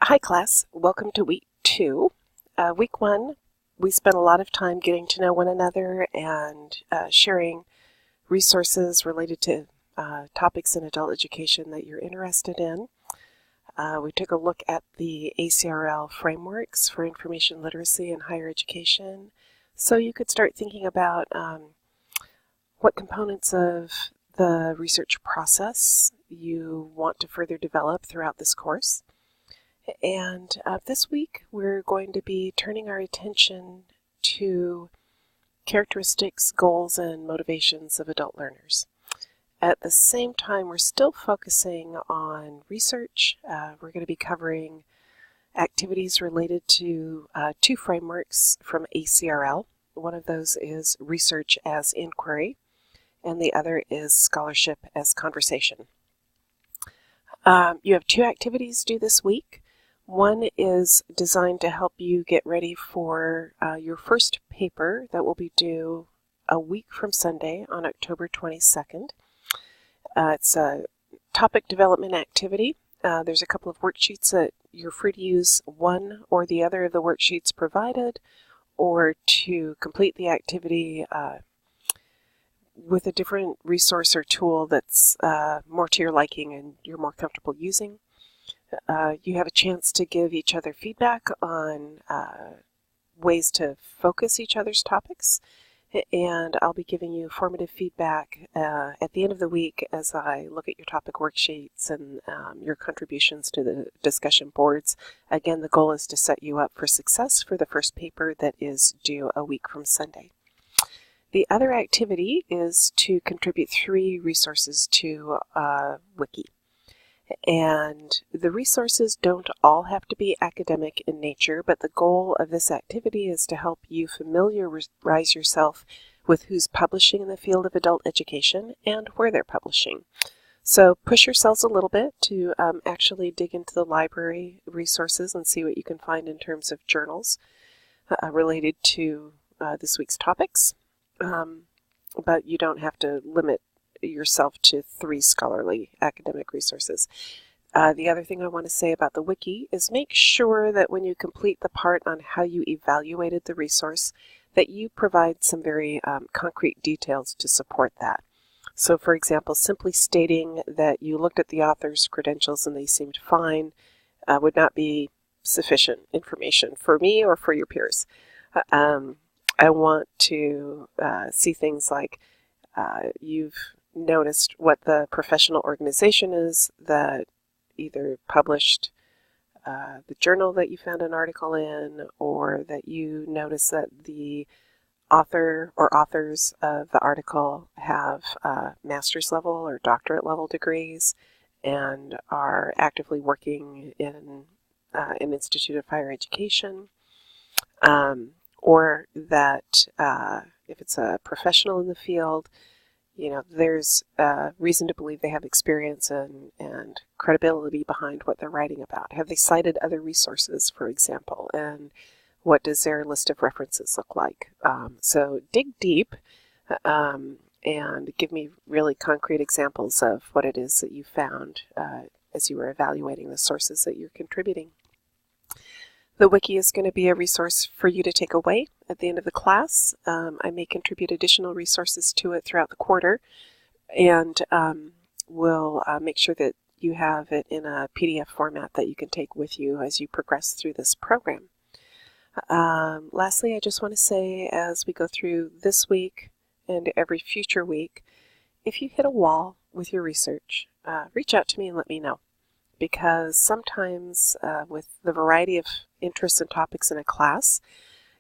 Hi class, welcome to week 2. Week 1, we spent a lot of time getting to know one another and sharing resources related to topics in adult education that you're interested in. We took a look at the ACRL frameworks for information literacy in higher education, so you could start thinking about what components of the research process you want to further develop throughout this course. And this week we're going to be turning our attention to characteristics, goals, and motivations of adult learners. At the same time, we're still focusing on research. We're going to be covering activities related to two frameworks from ACRL. One of those is research as inquiry, and the other is scholarship as conversation. You have two activities due this week. One is designed to help you get ready for your first paper that will be due a week from Sunday on October 22nd. It's a topic development activity. There's a couple of worksheets that you're free to use one or the other of the worksheets provided, or to complete the activity with a different resource or tool that's more to your liking and you're more comfortable using. You have a chance to give each other feedback on ways to focus each other's topics, and I'll be giving you formative feedback at the end of the week as I look at your topic worksheets and your contributions to the discussion boards. Again, the goal is to set you up for success for the first paper that is due a week from Sunday. The other activity is to contribute 3 resources to Wiki. And the resources don't all have to be academic in nature, but the goal of this activity is to help you familiarize yourself with who's publishing in the field of adult education and where they're publishing. So push yourselves a little bit to actually dig into the library resources and see what you can find in terms of journals related to this week's topics. But you don't have to limit yourself to 3 scholarly academic resources. The other thing I want to say about the wiki is make sure that when you complete the part on how you evaluated the resource, that you provide some very concrete details to support that. So for example, simply stating that you looked at the author's credentials and they seemed fine would not be sufficient information for me or for your peers. I want to see things like you've noticed what the professional organization is that either published the journal that you found an article in, or that you notice that the author or authors of the article have master's level or doctorate level degrees and are actively working in an institute of higher education, or that if it's a professional in the field, there's reason to believe they have experience and credibility behind what they're writing about. Have they cited other resources, for example, and what does their list of references look like? So dig deep and give me really concrete examples of what it is that you found as you were evaluating the sources that you're contributing. The wiki is going to be a resource for you to take away at the end of the class. I may contribute additional resources to it throughout the quarter, and we'll make sure that you have it in a PDF format that you can take with you as you progress through this program. Lastly, I just want to say, as we go through this week and every future week, if you hit a wall with your research, reach out to me and let me know. Because sometimes with the variety of interests and topics in a class,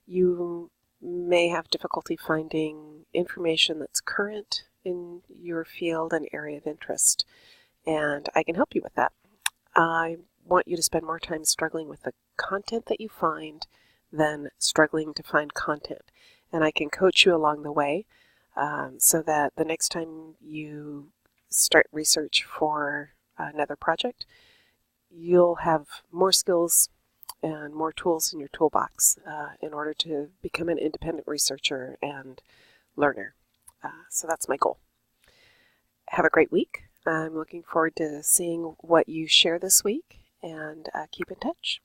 you may have difficulty finding information that's current in your field and area of interest, and I can help you with that. I want you to spend more time struggling with the content that you find than struggling to find content, and I can coach you along the way so that the next time you start research for another project, you'll have more skills and more tools in your toolbox in order to become an independent researcher and learner. So that's my goal. Have a great week. I'm looking forward to seeing what you share this week, and keep in touch.